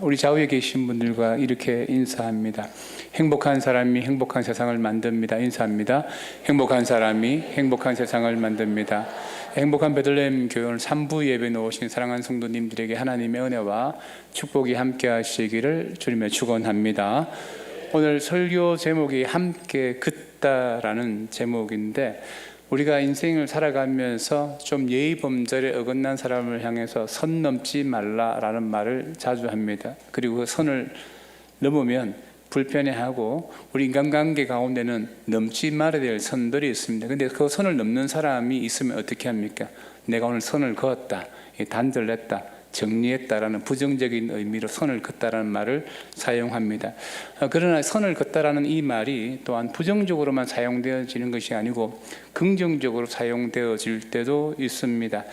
우리 좌우에 계신 분들과 이렇게 인사합니다. 행복한 사람이 행복한 세상을 만듭니다. 인사합니다. 행복한 사람이 행복한 세상을 만듭니다. 행복한 베들레헴 교회 오늘 3부 예배 놓으신 사랑하는 성도님들에게 하나님의 은혜와 축복이 함께 하시기를 주님의 축원합니다. 오늘 설교 제목이 함께 긋다라는 제목인데, 우리가 인생을 살아가면서 좀 예의 범절에 어긋난 사람을 향해서 선 넘지 말라라는 말을 자주 합니다. 그리고 그 선을 넘으면 불편해하고 우리 인간관계 가운데는 넘지 말아야 될 선들이 있습니다. 근데 그 선을 넘는 사람이 있으면 어떻게 합니까? 내가 오늘 선을 그었다, 단절했다, 정리했다라는 부정적인 의미로 선을 긋다라는 말을 사용합니다. 그러나 선을 긋다라는 이 말이 또한 부정적으로만 사용되어지는 것이 아니고 긍정적으로 사용되어질 때도 있습니다.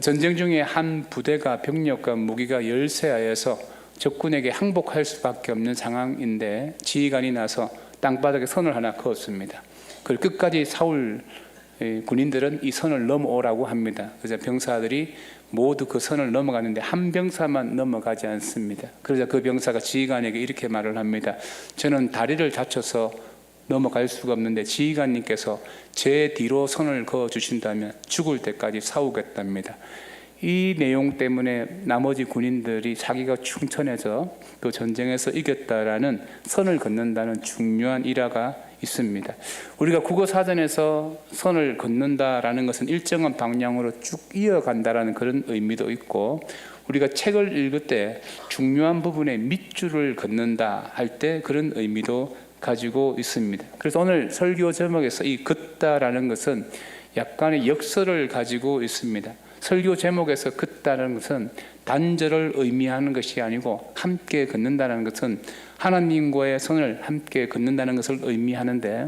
전쟁 중에 한 부대가 병력과 무기가 열세하여서 적군에게 항복할 수밖에 없는 상황인데 지휘관이 나서 땅바닥에 선을 하나 그었습니다. 그걸 끝까지 사울 군인들은 이 선을 넘어오라고 합니다. 그래서 병사들이 모두 그 선을 넘어가는데 한 병사만 넘어가지 않습니다. 그러자 그 병사가 지휘관에게 이렇게 말을 합니다. 저는 다리를 다쳐서 넘어갈 수가 없는데 지휘관님께서 제 뒤로 선을 그어 주신다면 죽을 때까지 싸우겠답니다. 이 내용 때문에 나머지 군인들이 자기가 충천해서 그 전쟁에서 이겼다라는 선을 긋는다는 중요한 일화가 있습니다. 우리가 국어사전에서 선을 긋는다라는 것은 일정한 방향으로 쭉 이어간다라는 그런 의미도 있고, 우리가 책을 읽을 때 중요한 부분에 밑줄을 긋는다 할 때 그런 의미도 가지고 있습니다. 그래서 오늘 설교 제목에서 이 긋다라는 것은 약간의 역설을 가지고 있습니다. 설교 제목에서 긋다는 것은 단절을 의미하는 것이 아니고 함께 긋는다는 것은 하나님과의 선을 함께 긋는다는 것을 의미하는데,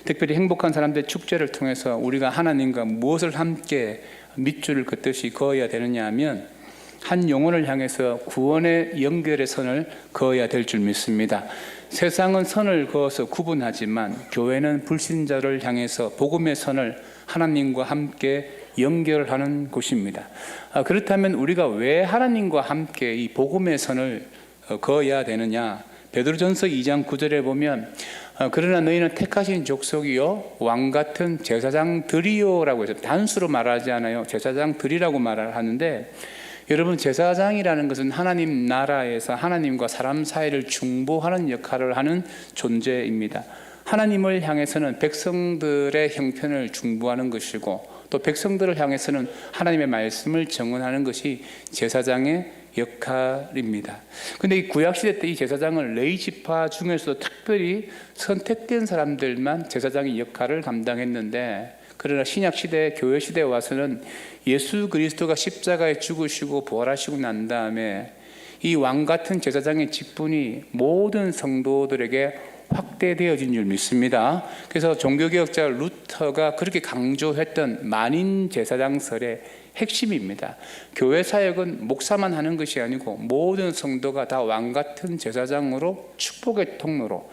특별히 행복한 사람들의 축제를 통해서 우리가 하나님과 무엇을 함께 밑줄을 긋듯이 그어야 되느냐 하면 한 영혼을 향해서 구원의 연결의 선을 그어야 될 줄 믿습니다. 세상은 선을 그어서 구분하지만 교회는 불신자를 향해서 복음의 선을 하나님과 함께 연결하는 곳입니다. 그렇다면 우리가 왜 하나님과 함께 이 복음의 선을 그어야 되느냐? 베드로전서 2장 9절에 보면 그러나 너희는 택하신 족속이요 왕같은 제사장들이요라고 해서 단수로 말하지 않아요. 제사장들이라고 말을 하는데, 여러분, 제사장이라는 것은 하나님 나라에서 하나님과 사람 사이를 중보하는 역할을 하는 존재입니다. 하나님을 향해서는 백성들의 형편을 중보하는 것이고, 또 백성들을 향해서는 하나님의 말씀을 증언하는 것이 제사장의 역할입니다. 근데 이 구약시대 때 이 제사장은 레위지파 중에서도 특별히 선택된 사람들만 제사장의 역할을 감당했는데, 그러나 신약시대, 교회시대에 와서는 예수 그리스도가 십자가에 죽으시고 부활하시고 난 다음에 이 왕같은 제사장의 직분이 모든 성도들에게 확대되어진 줄 믿습니다. 그래서 종교개혁자 루터가 그렇게 강조했던 만인 제사장설의 핵심입니다. 교회 사역은 목사만 하는 것이 아니고 모든 성도가 다 왕같은 제사장으로 축복의 통로로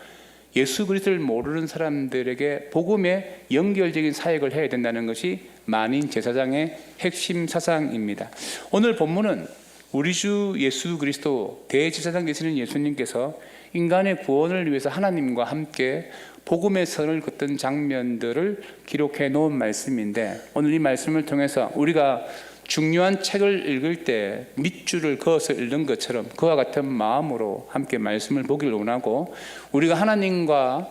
예수 그리스도를 모르는 사람들에게 복음의 연결적인 사역을 해야 된다는 것이 만인 제사장의 핵심 사상입니다. 오늘 본문은 우리 주 예수 그리스도 대제사장 되시는 예수님께서 인간의 구원을 위해서 하나님과 함께 복음의 선을 긋던 장면들을 기록해 놓은 말씀인데, 오늘 이 말씀을 통해서 우리가 중요한 책을 읽을 때 밑줄을 그어서 읽는 것처럼 그와 같은 마음으로 함께 말씀을 보기를 원하고, 우리가 하나님과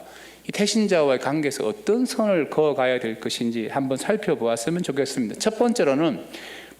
이 태신자와의 관계에서 어떤 선을 그어가야 될 것인지 한번 살펴보았으면 좋겠습니다. 첫 번째로는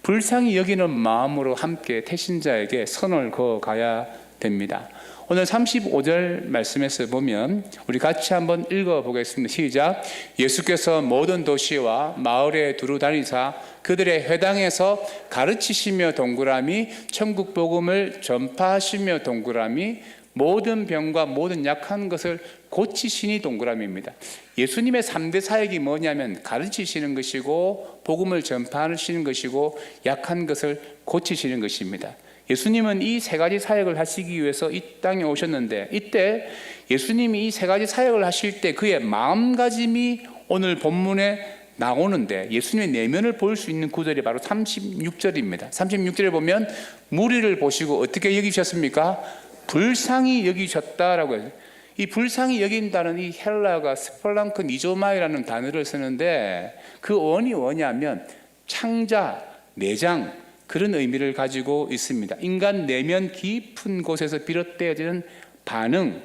불쌍히 여기는 마음으로 함께 태신자에게 선을 그어가야 됩니다. 오늘 35절 말씀에서 보면 우리 같이 한번 읽어보겠습니다. 시작. 예수께서 모든 도시와 마을에 두루 다니사 그들의 회당에서 가르치시며 동그라미 천국 복음을 전파하시며 동그라미 모든 병과 모든 약한 것을 고치시니 동그라미입니다. 예수님의 3대 사역이 뭐냐면 가르치시는 것이고 복음을 전파하시는 것이고 약한 것을 고치시는 것입니다. 예수님은 이 세 가지 사역을 하시기 위해서 이 땅에 오셨는데, 이때 예수님이 이 세 가지 사역을 하실 때 그의 마음가짐이 오늘 본문에 나오는데 예수님의 내면을 볼 수 있는 구절이 바로 36절입니다. 36절에 보면 무리를 보시고 어떻게 여기셨습니까? 불쌍히 여기셨다라고 해요. 이 불쌍히 여긴다는 이 헬라가 스폴랑크 니조마이라는 단어를 쓰는데 그 원이 뭐냐면 창자, 내장 그런 의미를 가지고 있습니다. 인간 내면 깊은 곳에서 비롯되어지는 반응,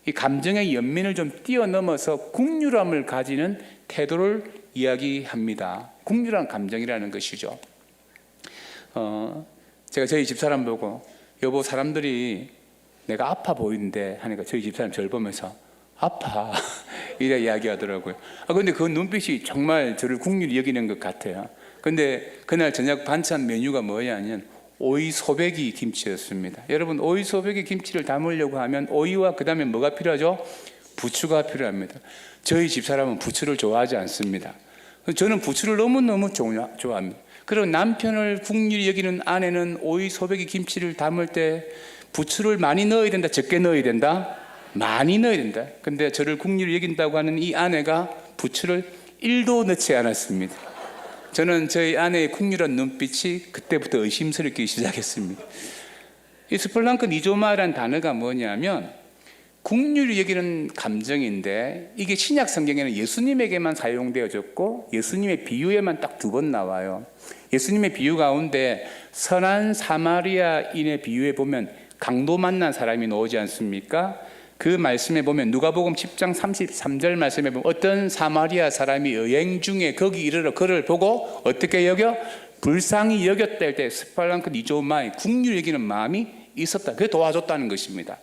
이 감정의 연민을 좀 뛰어넘어서 국률함을 가지는 태도를 이야기합니다. 국률한 감정이라는 것이죠. 제가 저희 집사람 보고 여보 사람들이 내가 아파 보이는데 하니까 저희 집사람 저를 보면서 아파 이래 이야기하더라고요. 근데 그 눈빛이 정말 저를 국률이 여기는 것 같아요. 근데 그날 저녁 반찬 메뉴가 뭐냐면 오이 소배기 김치였습니다. 여러분 오이 소배기 김치를 담으려고 하면 오이와 그 다음에 뭐가 필요하죠? 부추가 필요합니다. 저희 집사람은 부추를 좋아하지 않습니다. 저는 부추를 너무너무 좋아합니다. 그리고 남편을 국률이 여기는 아내는 오이 소배기 김치를 담을 때 부추를 많이 넣어야 된다, 적게 넣어야 된다? 많이 넣어야 된다. 근데 저를 국률이 여긴다고 하는 이 아내가 부추를 1도 넣지 않았습니다. 저는 저희 아내의 국률한 눈빛이 그때부터 의심스럽기 시작했습니다. 이 스폴랑크 니조마라는 단어가 뭐냐면 국률이 여기는 감정인데 이게 신약 성경에는 예수님에게만 사용되어졌고 예수님의 비유에만 딱 2번 나와요. 예수님의 비유 가운데 선한 사마리아인의 비유에 보면 강도 만난 사람이 나오지 않습니까? 그 말씀에 보면 누가복음 10장 33절 말씀에 보면 어떤 사마리아 사람이 여행 중에 거기 이르러 그를 보고 어떻게 여겨? 불쌍히 여겼다 할 때 스폴랑크 니조마의 국률 여기는 마음이 있었다. 그게 도와줬다는 것입니다.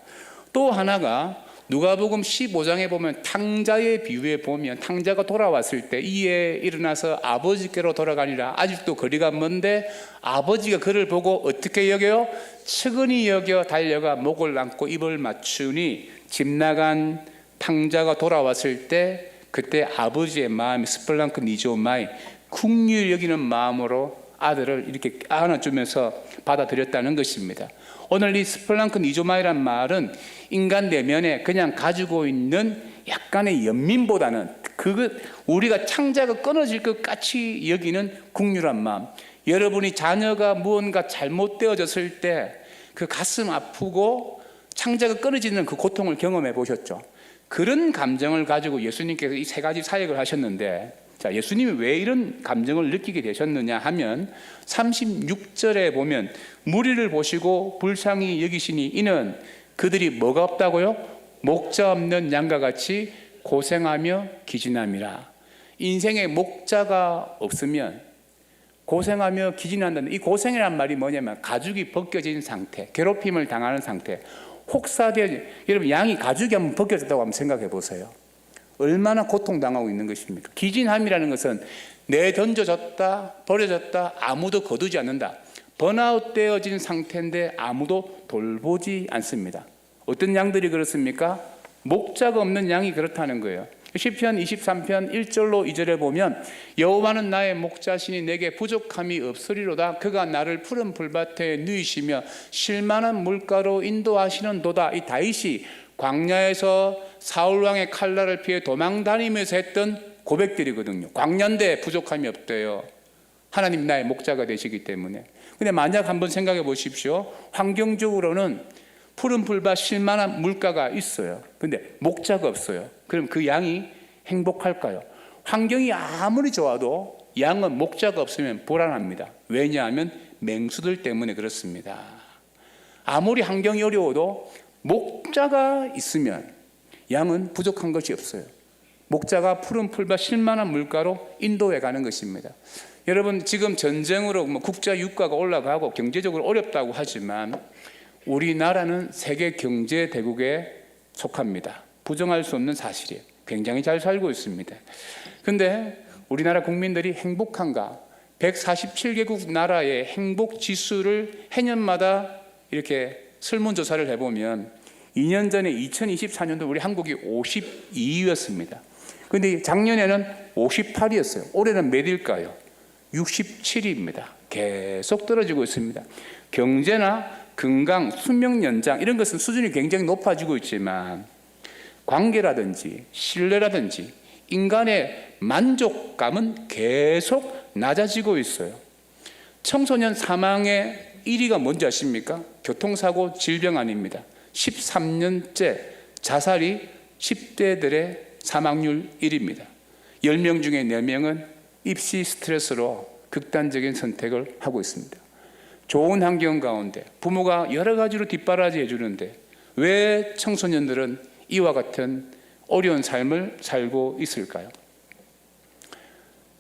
또 하나가 누가복음 15장에 보면 탕자의 비유에 보면 탕자가 돌아왔을 때 이에 일어나서 아버지께로 돌아가니라. 아직도 거리가 먼데 아버지가 그를 보고 어떻게 여겨요? 측은히 여겨 달려가 목을 안고 입을 맞추니 집 나간 탕자가 돌아왔을 때 그때 아버지의 마음이 스폴랑크 니조마이 국률 여기는 마음으로 아들을 이렇게 안아주면서 받아들였다는 것입니다. 오늘 이 스폴랑크 니조마이란 말은 인간 내면에 그냥 가지고 있는 약간의 연민보다는 우리가 창자가 끊어질 것 같이 여기는 국률한 마음. 여러분이 자녀가 무언가 잘못되어졌을 때 그 가슴 아프고 창자가 끊어지는 그 고통을 경험해 보셨죠? 그런 감정을 가지고 예수님께서 이 3가지 사역을 하셨는데, 자, 예수님이 왜 이런 감정을 느끼게 되셨느냐 하면 36절에 보면 무리를 보시고 불쌍히 여기시니 이는 그들이 뭐가 없다고요? 목자 없는 양과 같이 고생하며 기진함이라. 인생에 목자가 없으면 고생하며 기진한다는 이 고생이란 말이 뭐냐면 가죽이 벗겨진 상태, 괴롭힘을 당하는 상태, 혹사되어 여러분 양이 가죽이 한번 벗겨졌다고 한번 생각해 보세요. 얼마나 고통당하고 있는 것입니까? 기진함이라는 것은 내던져졌다, 버려졌다, 아무도 거두지 않는다. 번아웃 되어진 상태인데 아무도 돌보지 않습니다. 어떤 양들이 그렇습니까? 목자가 없는 양이 그렇다는 거예요. 시편 23편 1절로 2절에 보면 여호와는 나의 목자시니 내게 부족함이 없으리로다. 그가 나를 푸른 풀밭에 누이시며 쉴만한 물가로 인도하시는 도다. 이 다윗이 광야에서 사울왕의 칼날을 피해 도망다니면서 했던 고백들이거든요. 광야인데 부족함이 없대요. 하나님 나의 목자가 되시기 때문에. 근데 만약 한번 생각해 보십시오. 환경적으로는 푸른 풀밭 쉴만한 물가가 있어요. 근데 목자가 없어요. 그럼 그 양이 행복할까요? 환경이 아무리 좋아도 양은 목자가 없으면 불안합니다. 왜냐하면 맹수들 때문에 그렇습니다. 아무리 환경이 어려워도 목자가 있으면 양은 부족한 것이 없어요. 목자가 푸른 풀밭 쉴만한 물가로 인도해 가는 것입니다. 여러분 지금 전쟁으로 국자 유가가 올라가고 경제적으로 어렵다고 하지만 우리나라는 세계 경제 대국에 속합니다. 부정할 수 없는 사실이에요. 굉장히 잘 살고 있습니다. 그런데 우리나라 국민들이 행복한가? 147개국 나라의 행복 지수를 해년마다 이렇게 설문조사를 해보면 2년 전에 2024년도 우리 한국이 52위였습니다. 그런데 작년에는 58위였어요. 올해는 몇일까요? 67위입니다. 계속 떨어지고 있습니다. 경제나 건강, 수명 연장 이런 것은 수준이 굉장히 높아지고 있지만 관계라든지 신뢰라든지 인간의 만족감은 계속 낮아지고 있어요. 청소년 사망의 1위가 뭔지 아십니까? 교통사고, 질병 아닙니다. 13년째 자살이 10대들의 사망률 1위입니다. 10명 중에 4명은 입시 스트레스로 극단적인 선택을 하고 있습니다. 좋은 환경 가운데 부모가 여러 가지로 뒷바라지 해주는데 왜 청소년들은 이와 같은 어려운 삶을 살고 있을까요?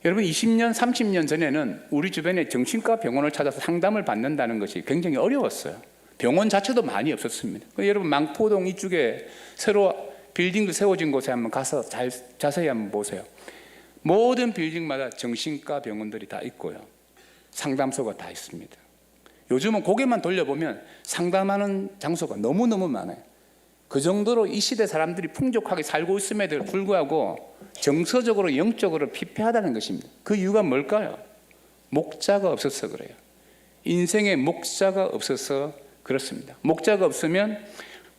여러분, 20년, 30년 전에는 우리 주변에 정신과 병원을 찾아서 상담을 받는다는 것이 굉장히 어려웠어요. 병원 자체도 많이 없었습니다. 여러분, 망포동 이쪽에 새로 빌딩도 세워진 곳에 한번 가서 자세히 한번 보세요. 모든 빌딩마다 정신과 병원들이 다 있고요. 상담소가 다 있습니다. 요즘은 고개만 돌려보면 상담하는 장소가 너무너무 많아요. 그 정도로 이 시대 사람들이 풍족하게 살고 있음에도 불구하고 정서적으로 영적으로 피폐하다는 것입니다. 그 이유가 뭘까요? 목자가 없어서 그래요. 인생에 목자가 없어서 그렇습니다. 목자가 없으면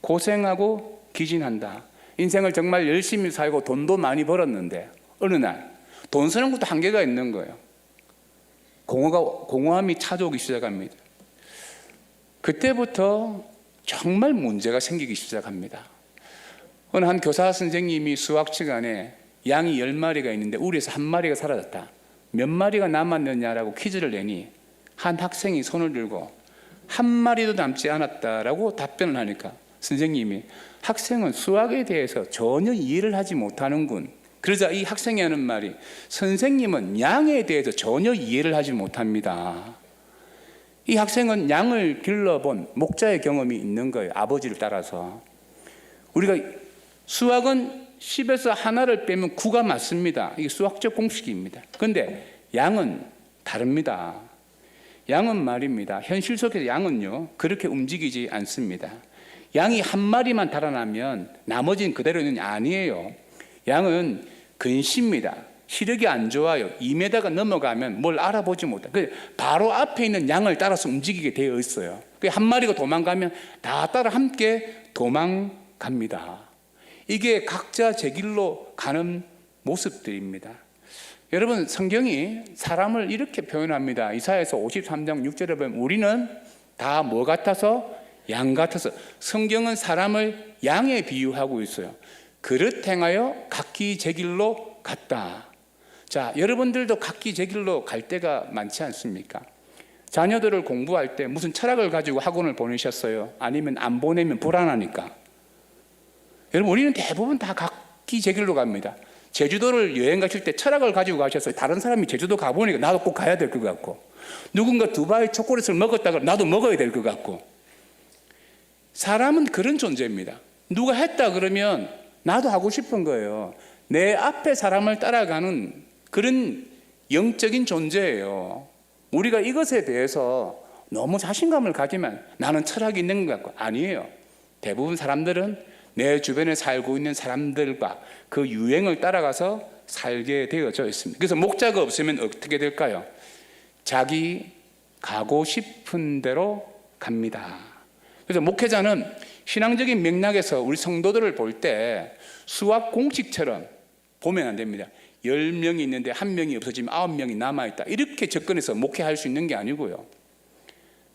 고생하고 기진한다. 인생을 정말 열심히 살고 돈도 많이 벌었는데 어느 날 돈 쓰는 것도 한계가 있는 거예요. 공허함이 찾아오기 시작합니다. 그때부터 정말 문제가 생기기 시작합니다. 어느 한 교사 선생님이 수학 시간에 양이 10마리가 있는데 우리에서 1마리가 사라졌다. 몇 마리가 남았느냐라고 퀴즈를 내니 한 학생이 손을 들고 1마리도 남지 않았다라고 답변을 하니까 선생님이 학생은 수학에 대해서 전혀 이해를 하지 못하는군. 그러자 이 학생이 하는 말이 선생님은 양에 대해서 전혀 이해를 하지 못합니다. 이 학생은 양을 길러본 목자의 경험이 있는 거예요. 아버지를 따라서. 우리가 수학은 10에서 하나를 빼면 9가 맞습니다. 이게 수학적 공식입니다. 그런데 양은 다릅니다. 양은 말입니다. 현실 속에서 양은요 그렇게 움직이지 않습니다. 양이 1마리만 달아나면 나머지는 그대로 있는 게 아니에요. 양은 근시입니다. 시력이 안 좋아요. 2m가 넘어가면 뭘 알아보지 못해요. 바로 앞에 있는 양을 따라서 움직이게 되어 있어요. 1마리가 도망가면 다 따라 함께 도망갑니다. 이게 각자 제 길로 가는 모습들입니다. 여러분, 성경이 사람을 이렇게 표현합니다. 이사야서 53장 6절에 보면 우리는 다 뭐 같아서? 양 같아서. 성경은 사람을 양에 비유하고 있어요. 그릇 행하여 각기 제 길로 갔다. 자, 여러분들도 각기 제 길로 갈 때가 많지 않습니까? 자녀들을 공부할 때 무슨 철학을 가지고 학원을 보내셨어요? 아니면 안 보내면 불안하니까? 여러분, 우리는 대부분 다 각기 제 길로 갑니다. 제주도를 여행 가실 때 철학을 가지고 가셨어요. 다른 사람이 제주도 가보니까 나도 꼭 가야 될 것 같고, 누군가 두바이 초콜릿을 먹었다가 나도 먹어야 될 것 같고. 사람은 그런 존재입니다. 누가 했다 그러면 나도 하고 싶은 거예요. 내 앞에 사람을 따라가는 그런 영적인 존재예요. 우리가 이것에 대해서 너무 자신감을 가지면 나는 철학이 있는 것 같고, 아니에요. 대부분 사람들은 내 주변에 살고 있는 사람들과 그 유행을 따라가서 살게 되어져 있습니다. 그래서 목자가 없으면 어떻게 될까요? 자기 가고 싶은 대로 갑니다. 그래서 목회자는 신앙적인 맥락에서 우리 성도들을 볼 때 수학 공식처럼 보면 안 됩니다. 10명이 있는데 1명이 없어지면 9명이 남아있다, 이렇게 접근해서 목회할 수 있는 게 아니고요.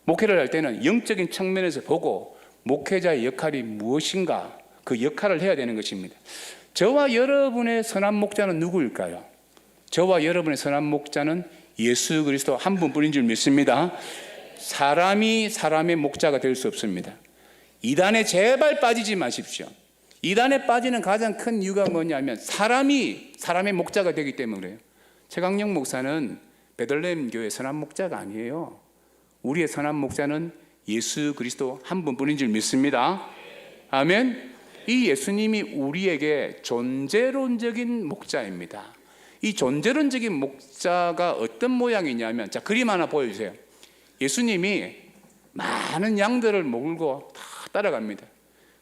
목회를 할 때는 영적인 측면에서 보고 목회자의 역할이 무엇인가, 그 역할을 해야 되는 것입니다. 저와 여러분의 선한 목자는 누구일까요? 저와 여러분의 선한 목자는 예수 그리스도 한 분뿐인 줄 믿습니다. 사람이 사람의 목자가 될 수 없습니다. 이단에 제발 빠지지 마십시오. 이단에 빠지는 가장 큰 이유가 뭐냐면 사람이 사람의 목자가 되기 때문에 그래요. 최강영 목사는 베들레헴 교회 선한 목자가 아니에요. 우리의 선한 목자는 예수 그리스도 한 분뿐인 줄 믿습니다. 아멘. 이 예수님이 우리에게 존재론적인 목자입니다. 이 존재론적인 목자가 어떤 모양이냐면, 자, 그림 하나 보여주세요. 예수님이 많은 양들을 몰고 다 따라갑니다.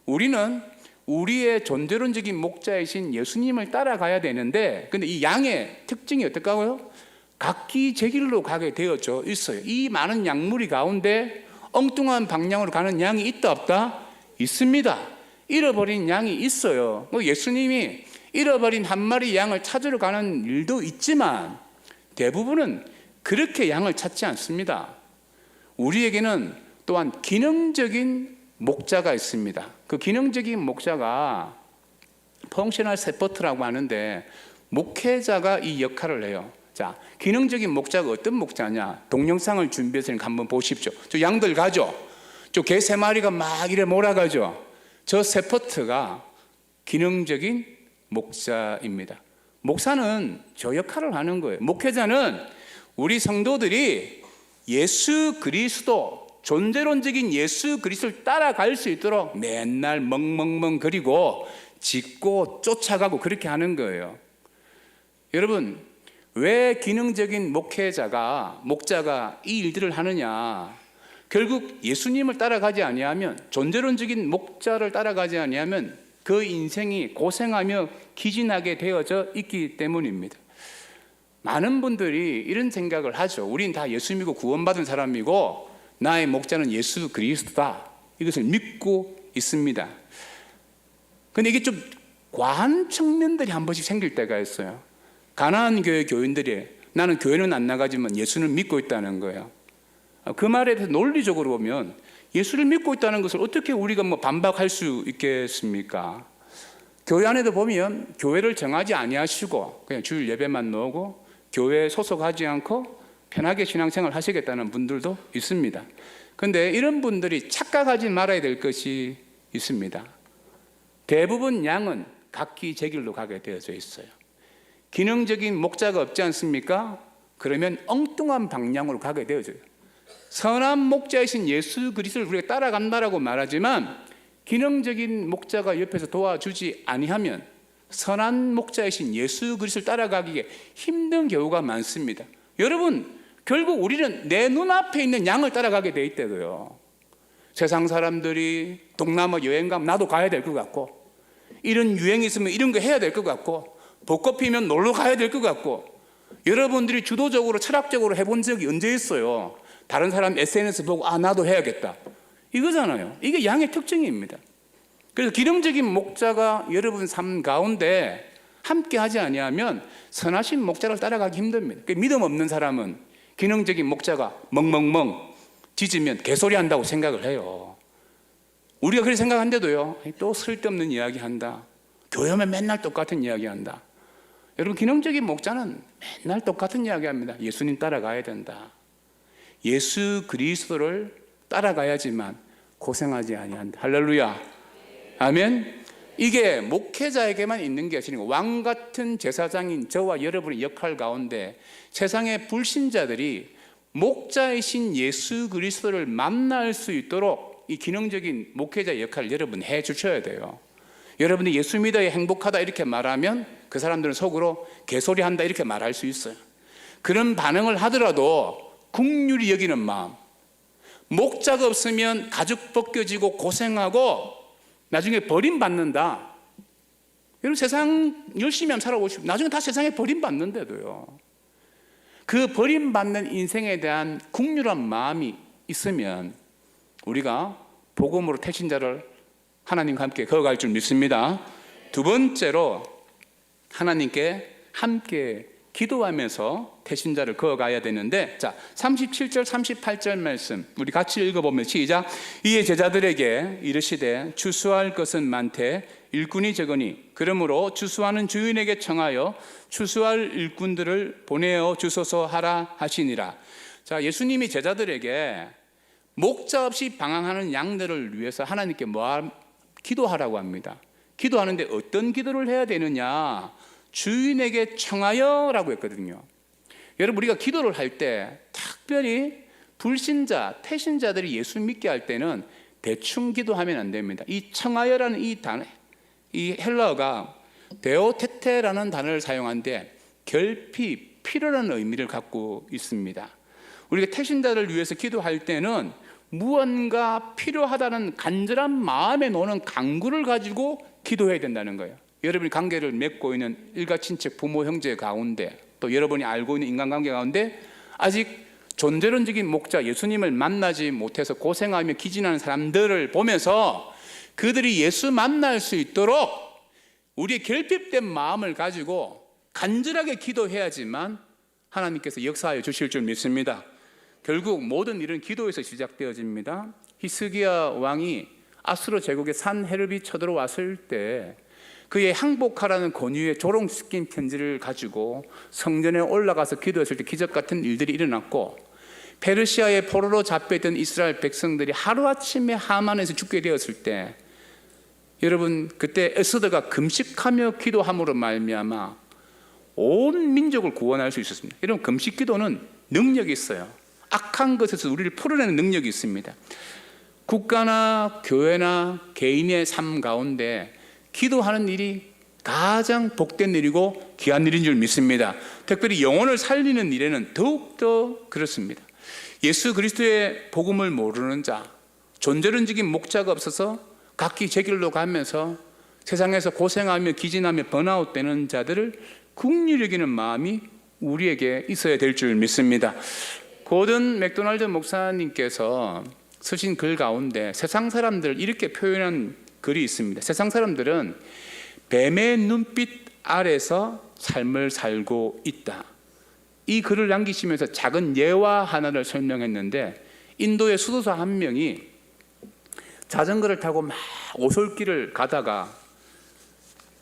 우리는 우리의 존재론적인 목자이신 예수님을 따라가야 되는데, 근데 이 양의 특징이 어떨까요? 각기 제 길로 가게 되어져 있어요. 이 많은 양무리 가운데 엉뚱한 방향으로 가는 양이 있다 없다? 있습니다. 잃어버린 양이 있어요. 예수님이 잃어버린 한 마리 양을 찾으러 가는 일도 있지만 대부분은 그렇게 양을 찾지 않습니다. 우리에게는 또한 기능적인 목자가 있습니다. 그 기능적인 목자가 펑셔널 세퍼트라고 하는데 목회자가 이 역할을 해요. 자, 기능적인 목자가 어떤 목자냐? 동영상을 준비해서 한번 보십시오. 저 양들 가죠? 저 개 3마리가 막 이래 몰아가죠? 저 세퍼트가 기능적인 목자입니다. 목사는 저 역할을 하는 거예요. 목회자는 우리 성도들이 예수 그리스도, 존재론적인 예수 그리스도를 따라갈 수 있도록 맨날 멍멍멍거리고 짚고 쫓아가고 그렇게 하는 거예요. 여러분, 왜 기능적인 목자가 이 일들을 하느냐? 결국 예수님을 따라가지 아니하면, 존재론적인 목자를 따라가지 아니하면 그 인생이 고생하며 기진하게 되어져 있기 때문입니다. 많은 분들이 이런 생각을 하죠. 우린 다 예수 믿고 구원받은 사람이고 나의 목자는 예수 그리스도다. 이것을 믿고 있습니다. 근데 이게 좀 과한 측면들이 한 번씩 생길 때가 있어요. 가나안 교회 교인들이 나는 교회는 안 나가지만 예수는 믿고 있다는 거예요. 그 말에 대해서 논리적으로 보면 예수를 믿고 있다는 것을 어떻게 우리가 반박할 수 있겠습니까? 교회 안에도 보면 교회를 정하지 아니하시고 그냥 주일 예배만 나오고 교회에 소속하지 않고 편하게 신앙생활 하시겠다는 분들도 있습니다. 그런데 이런 분들이 착각하지 말아야 될 것이 있습니다. 대부분 양은 각기 제 길로 가게 되어져 있어요. 기능적인 목자가 없지 않습니까? 그러면 엉뚱한 방향으로 가게 되어져요. 선한 목자이신 예수 그리스도를 우리가 따라간다라고 말하지만 기능적인 목자가 옆에서 도와주지 아니하면 선한 목자이신 예수 그리스도를 따라가기에 힘든 경우가 많습니다. 여러분, 결국 우리는 내 눈앞에 있는 양을 따라가게 돼 있다고요. 세상 사람들이 동남아 여행 가면 나도 가야 될 것 같고, 이런 유행이 있으면 이런 거 해야 될 것 같고, 벚꽃 피면 놀러 가야 될 것 같고, 여러분들이 주도적으로 철학적으로 해본 적이 언제 있어요? 다른 사람 SNS 보고 나도 해야겠다 이거잖아요. 이게 양의 특징입니다. 그래서 기능적인 목자가 여러분 삶 가운데 함께 하지 아니하면 선하신 목자를 따라가기 힘듭니다. 믿음 없는 사람은 기능적인 목자가 멍멍멍 짖으면 개소리 한다고 생각을 해요. 우리가 그렇게 생각한데도요, 또 쓸데없는 이야기 한다, 교회면 맨날 똑같은 이야기 한다. 여러분, 기능적인 목자는 맨날 똑같은 이야기 합니다. 예수님 따라가야 된다. 예수 그리스도를 따라가야지만 고생하지 아니한다. 할렐루야. 아멘. 이게 목회자에게만 있는 게 아니고 왕 같은 제사장인 저와 여러분의 역할 가운데 세상의 불신자들이 목자이신 예수 그리스도를 만날 수 있도록 이 기능적인 목회자의 역할을 여러분 해 주셔야 돼요. 여러분이 예수 믿어야 행복하다 이렇게 말하면 그 사람들은 속으로 개소리한다 이렇게 말할 수 있어요. 그런 반응을 하더라도 긍휼히 여기는 마음, 목자가 없으면 가죽 벗겨지고 고생하고 나중에 버림받는다. 여러분, 세상 열심히 하면 살아보시고 나중에 다 세상에 버림받는데도요, 그 버림받는 인생에 대한 긍휼한 마음이 있으면 우리가 복음으로 태신자를 하나님과 함께 걸어갈 줄 믿습니다. 두 번째로 하나님께 함께 기도하면서 태신자를 그어가야 되는데, 자, 37절 38절 말씀 우리 같이 읽어보면 시작. 이에 제자들에게 이르시되 추수할 것은 많되 일꾼이 적으니 그러므로 추수하는 주인에게 청하여 추수할 일꾼들을 보내어 주소서 하라 하시니라. 자, 예수님이 제자들에게 목자 없이 방황하는 양들을 위해서 하나님께 기도하라고 합니다. 기도하는데 어떤 기도를 해야 되느냐? 주인에게 청하여라고 했거든요. 여러분, 우리가 기도를 할 때 특별히 불신자, 태신자들이 예수 믿게 할 때는 대충 기도하면 안 됩니다. 이 청하여라는 이 단어, 이 헬라어가 데오테테라는 단어를 사용하는데 결핍, 필요라는 의미를 갖고 있습니다. 우리가 태신자를 위해서 기도할 때는 무언가 필요하다는 간절한 마음에 노는 간구를 가지고 기도해야 된다는 거예요. 여러분이 관계를 맺고 있는 일가 친척, 부모, 형제 가운데, 또 여러분이 알고 있는 인간관계 가운데 아직 존재론적인 목자 예수님을 만나지 못해서 고생하며 기진하는 사람들을 보면서 그들이 예수 만날 수 있도록 우리의 결핍된 마음을 가지고 간절하게 기도해야지만 하나님께서 역사하여 주실 줄 믿습니다. 결국 모든 일은 기도에서 시작되어집니다. 히스기야 왕이 아수르 제국의 산헤르비 쳐들어왔을 때 그의 항복하라는 권위의 조롱 섞인 편지를 가지고 성전에 올라가서 기도했을 때 기적 같은 일들이 일어났고, 페르시아의 포로로 잡혀있던 이스라엘 백성들이 하루아침에 하만에서 죽게 되었을 때, 여러분 그때 에스더가 금식하며 기도함으로 말미암아 온 민족을 구원할 수 있었습니다. 여러분 금식 기도는 능력이 있어요. 악한 것에서 우리를 풀어내는 능력이 있습니다. 국가나 교회나 개인의 삶 가운데 기도하는 일이 가장 복된 일이고 귀한 일인 줄 믿습니다. 특별히 영혼을 살리는 일에는 더욱더 그렇습니다. 예수 그리스도의 복음을 모르는 자, 존재론적인 목자가 없어서 각기 제 길로 가면서 세상에서 고생하며 기진하며 번아웃 되는 자들을 긍휼히 여기는 마음이 우리에게 있어야 될 줄 믿습니다. 고든 맥도날드 목사님께서 쓰신 글 가운데 세상 사람들을 이렇게 표현한 글이 있습니다. 세상 사람들은 뱀의 눈빛 아래서 삶을 살고 있다. 이 글을 남기시면서 작은 예화 하나를 설명했는데, 인도의 수도사 한 명이 자전거를 타고 막 오솔길을 가다가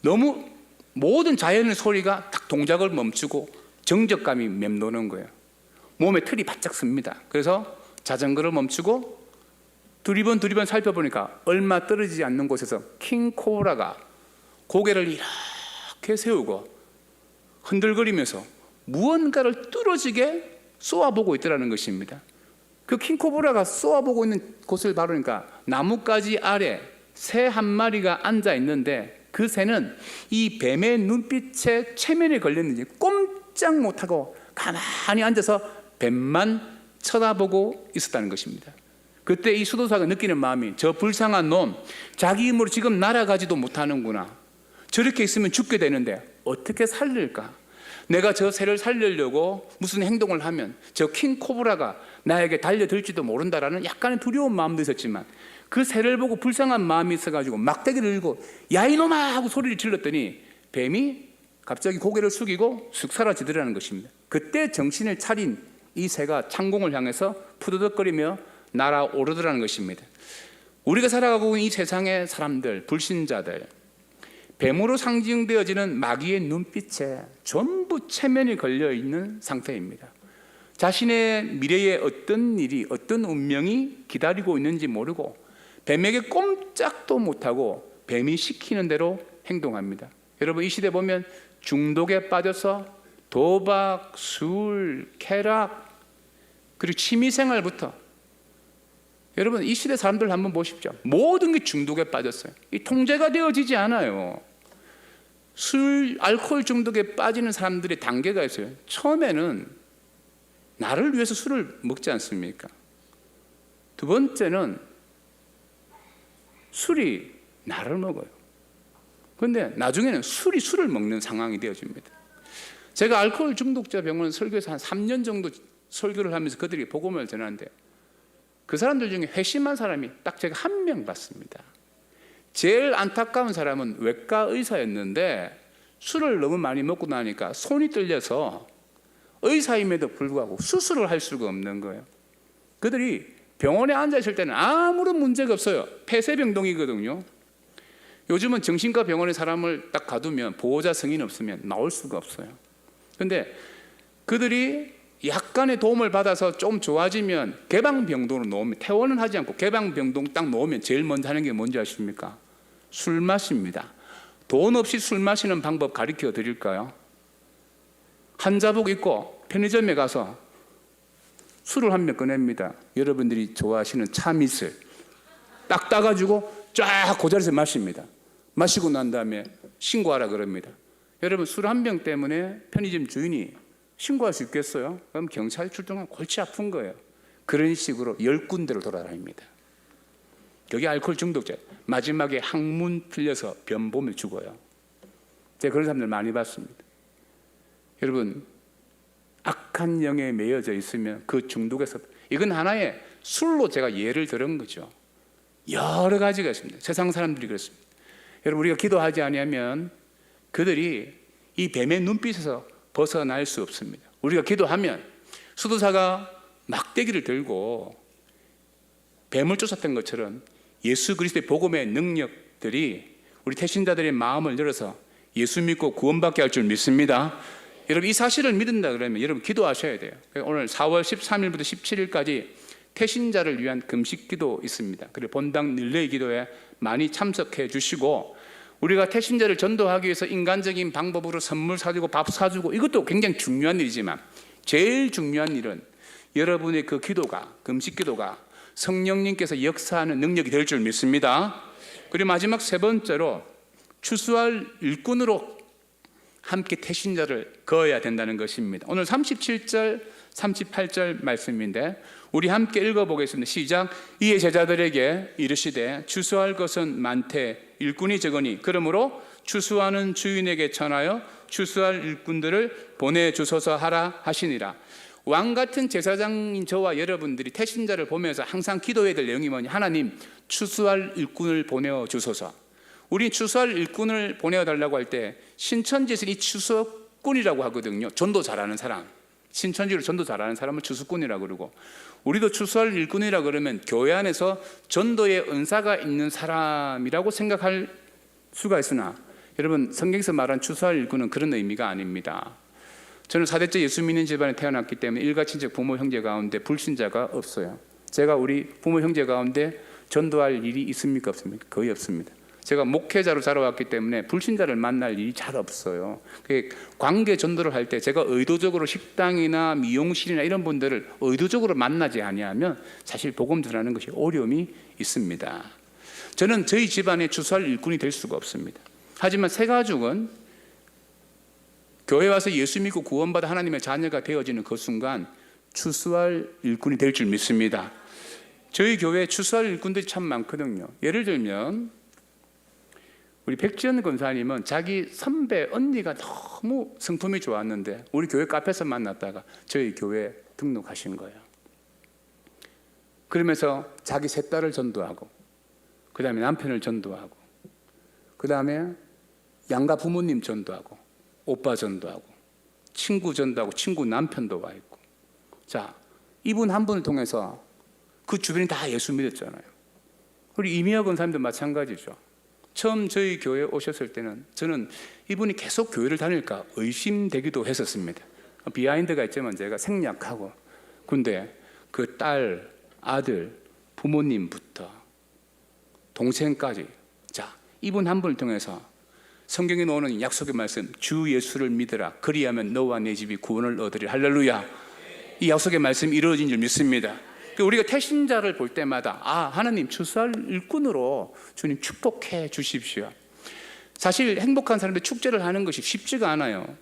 너무 모든 자연의 소리가 딱 동작을 멈추고 정적감이 맴도는 거예요. 몸에 틀이 바짝 씁니다. 그래서 자전거를 멈추고 두리번 살펴보니까 얼마 떨어지지 않는 곳에서 킹코브라가 고개를 이렇게 세우고 흔들거리면서 무언가를 뚫어지게 쏘아보고 있더라는 것입니다. 그 킹코브라가 쏘아보고 있는 곳을 바르니까 나뭇가지 아래 새 한 마리가 앉아 있는데, 그 새는 이 뱀의 눈빛에 체면에 걸렸는지 꼼짝 못하고 가만히 앉아서 뱀만 쳐다보고 있었다는 것입니다. 그때 이 수도사가 느끼는 마음이, 저 불쌍한 놈, 자기 힘으로 지금 날아가지도 못하는구나. 저렇게 있으면 죽게 되는데 어떻게 살릴까? 내가 저 새를 살리려고 무슨 행동을 하면 저 킹코브라가 나에게 달려들지도 모른다라는 약간의 두려운 마음도 있었지만, 그 새를 보고 불쌍한 마음이 있어가지고 막대기를 들고 야 이놈아 하고 소리를 질렀더니 뱀이 갑자기 고개를 숙이고 쑥 사라지더라는 것입니다. 그때 정신을 차린 이 새가 창공을 향해서 푸드덕거리며 날아오르더라는 것입니다. 우리가 살아가고 있는 이 세상의 사람들, 불신자들, 뱀으로 상징되어지는 마귀의 눈빛에 전부 체면이 걸려있는 상태입니다. 자신의 미래에 어떤 일이, 어떤 운명이 기다리고 있는지 모르고 뱀에게 꼼짝도 못하고 뱀이 시키는 대로 행동합니다. 여러분 이 시대 보면 중독에 빠져서 도박, 술, 쾌락, 그리고 취미생활부터, 여러분 이 시대 사람들 한번 보십시오. 모든 게 중독에 빠졌어요. 이 통제가 되어지지 않아요. 술, 알코올 중독에 빠지는 사람들의 단계가 있어요. 처음에는 나를 위해서 술을 먹지 않습니까? 두 번째는 술이 나를 먹어요. 그런데 나중에는 술이 술을 먹는 상황이 되어집니다. 제가 알코올 중독자 병원 설교에서 한 3년 정도 설교를 하면서 그들에게 복음을 전하는데, 그 사람들 중에 회심한 사람이 딱 제가 한 명 봤습니다. 제일 안타까운 사람은 외과 의사였는데 술을 너무 많이 먹고 나니까 손이 떨려서 의사임에도 불구하고 수술을 할 수가 없는 거예요. 그들이 병원에 앉아 있을 때는 아무런 문제가 없어요. 폐쇄병동이거든요. 요즘은 정신과 병원에 사람을 딱 가두면 보호자 승인 없으면 나올 수가 없어요. 그런데 그들이 약간의 도움을 받아서 좀 좋아지면 개방병동으로 놓으면, 퇴원은 하지 않고 개방병동 딱 놓으면 제일 먼저 하는 게 뭔지 아십니까? 술 마십니다. 돈 없이 술 마시는 방법 가르쳐 드릴까요? 한자복 입고 편의점에 가서 술을 한 병 꺼냅니다. 여러분들이 좋아하시는 참이슬 딱 따가지고 쫙 그 자리에서 마십니다. 마시고 난 다음에 신고하라 그럽니다. 여러분 술 한 병 때문에 편의점 주인이 신고할 수 있겠어요? 그럼 경찰 출동하면 골치 아픈 거예요. 그런 식으로 10군데로 돌아다닙니다. 여기 알코올 중독자, 마지막에 항문 풀려서 변 보며 죽어요. 제가 그런 사람들 많이 봤습니다. 여러분 악한 영에 매여져 있으면 그 중독에서, 이건 하나의 술로 제가 예를 들은 거죠. 여러 가지가 있습니다. 세상 사람들이 그렇습니다. 여러분 우리가 기도하지 않으면 그들이 이 뱀의 눈빛에서 벗어날 수 없습니다. 우리가 기도하면 수도사가 막대기를 들고 뱀을 쫓았던 것처럼 예수 그리스도의 복음의 능력들이 우리 태신자들의 마음을 열어서 예수 믿고 구원받게 할 줄 믿습니다. 여러분, 이 사실을 믿는다 그러면 여러분 기도하셔야 돼요. 오늘 4월 13일부터 17일까지 태신자를 위한 금식 기도 있습니다. 그리고 본당 릴레이 기도에 많이 참석해 주시고, 우리가 태신자를 전도하기 위해서 인간적인 방법으로 선물 사주고 밥 사주고 이것도 굉장히 중요한 일이지만, 제일 중요한 일은 여러분의 그 기도가, 금식 기도가 성령님께서 역사하는 능력이 될 줄 믿습니다. 그리고 마지막 세 번째로 추수할 일꾼으로 함께 태신자를 거어야 된다는 것입니다. 오늘 37절 38절 말씀인데 우리 함께 읽어보겠습니다. 시작. 이에 제자들에게 이르시되 추수할 것은 많되 일꾼이 적으니 그러므로 추수하는 주인에게 전하여 추수할 일꾼들을 보내주소서 하라 하시니라. 왕같은 제사장인 저와 여러분들이 태신자를 보면서 항상 기도해야 될 내용이 뭐냐? 하나님, 추수할 일꾼을 보내주소서. 우리 추수할 일꾼을 보내달라고 할 때 신천지에서 이 추수꾼이라고 하거든요. 전도 잘하는 사람, 신천지로 전도 잘하는 사람을 추수꾼이라고 그러고, 우리도 추수할 일꾼이라고 그러면 교회 안에서 전도의 은사가 있는 사람이라고 생각할 수가 있으나, 여러분, 성경에서 말한 추수할 일꾼은 그런 의미가 아닙니다. 저는 4대째 예수 믿는 집안에 태어났기 때문에 일가 친척 부모 형제 가운데 불신자가 없어요. 제가 우리 부모 형제 가운데 전도할 일이 있습니까? 없습니까? 거의 없습니다. 제가 목회자로 자라왔기 때문에 불신자를 만날 일이 잘 없어요. 관계 전도를 할 때 제가 의도적으로 식당이나 미용실이나 이런 분들을 의도적으로 만나지 아니하면 사실 복음 전하는 것이 어려움이 있습니다. 저는 저희 집안에 추수할 일꾼이 될 수가 없습니다. 하지만 새 가족은 교회 와서 예수 믿고 구원받아 하나님의 자녀가 되어지는 그 순간 추수할 일꾼이 될 줄 믿습니다. 저희 교회에 추수할 일꾼들이 참 많거든요. 예를 들면 우리 백지연 권사님은 자기 선배 언니가 너무 성품이 좋았는데 우리 교회 카페에서 만났다가 저희 교회에 등록하신 거예요. 그러면서 자기 세 딸을 전도하고, 그 다음에 남편을 전도하고, 그 다음에 양가 부모님 전도하고, 오빠 전도하고, 친구 전도하고, 친구 남편도 와 있고. 자, 이분 한 분을 통해서 그 주변이 다 예수 믿었잖아요. 우리 이미혁 권사님도 마찬가지죠. 처음 저희 교회에 오셨을 때는 저는 이분이 계속 교회를 다닐까 의심되기도 했었습니다. 비하인드가 있지만 제가 생략하고, 근데 그 딸, 아들, 부모님부터 동생까지, 자, 이분 한 분을 통해서 성경에 나오는 약속의 말씀, 주 예수를 믿으라 그리하면 너와 내 집이 구원을 얻으리. 할렐루야. 이 약속의 말씀이 이루어진 줄 믿습니다. 우리가 태신자를 볼 때마다 하나님 추수할 일꾼으로 주님 축복해 주십시오. 사실 행복한 사람들 축제를 하는 것이 쉽지가 않아요.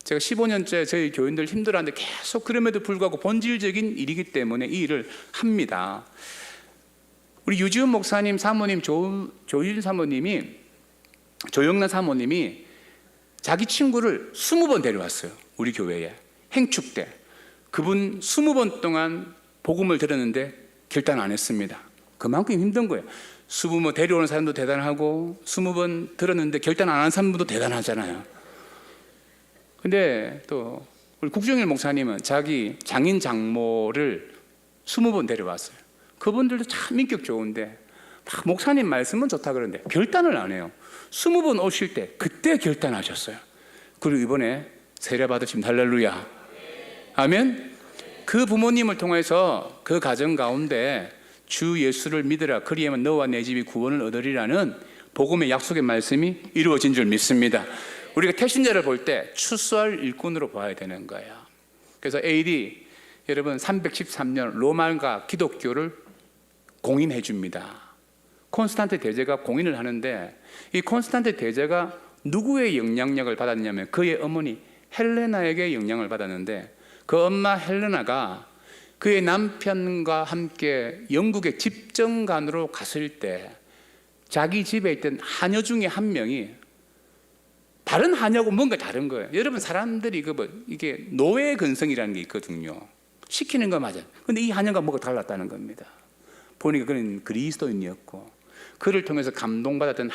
제가 15년째 저희 교인들 힘들어하는데 계속 그럼에도 불구하고 본질적인 일이기 때문에 이 일을 합니다. 우리 유지훈 목사님 사모님 조일 사모님이, 조영란 사모님이 자기 친구를 20번 데려왔어요. 우리 교회에 행축 때. 그분 20번 동안 복음을 들었는데 결단 안 했습니다. 그만큼 힘든 거예요. 20번 데려오는 사람도 대단하고 20번 들었는데 결단 안 한 사람도 대단하잖아요. 근데 또 우리 국정일 목사님은 자기 장인 장모를 20번 데려왔어요. 그분들도 참 인격 좋은데 목사님 말씀은 좋다 그러는데 결단을 안 해요. 20번 오실 때 그때 결단하셨어요. 그리고 이번에 세례 받으시면 할렐루야. 아멘. 그 부모님을 통해서 그 가정 가운데 주 예수를 믿으라 그리하면 너와 내 집이 구원을 얻으리라는 복음의 약속의 말씀이 이루어진 줄 믿습니다. 우리가 태신자를 볼 때 추수할 일꾼으로 봐야 되는 거예요. 그래서 AD 여러분 313년 로마가 기독교를 공인해 줍니다. 콘스탄트 대제가 공인을 하는데 이 콘스탄트 대제가 누구의 영향력을 받았냐면 그의 어머니 헬레나에게 영향을 받았는데, 그 엄마 헬레나가 그의 남편과 함께 영국의 집정관으로 갔을 때 자기 집에 있던 하녀 중에 한 명이 다른 하녀하고 뭔가 다른 거예요. 여러분, 사람들이 이게 노예 근성이라는 게 있거든요. 시키는 거 맞아요. 근데 이 하녀가 뭐가 달랐다는 겁니다. 보니까 그는 그리스도인이었고 그를 통해서 감동받았던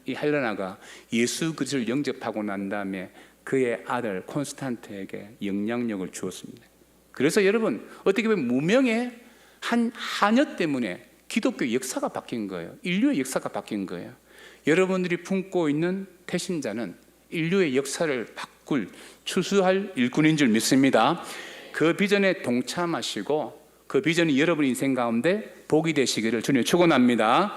이 헬레나가 예수 그리스도를 영접하고 난 다음에 그의 아들 콘스탄트에게 영향력을 주었습니다. 그래서 여러분, 어떻게 보면 무명의 한 하녀 때문에 기독교 역사가 바뀐 거예요. 인류의 역사가 바뀐 거예요. 여러분들이 품고 있는 태신자는 인류의 역사를 바꿀 추수할 일꾼인 줄 믿습니다. 그 비전에 동참하시고 그 비전이 여러분 인생 가운데 복이 되시기를 주님 축원합니다.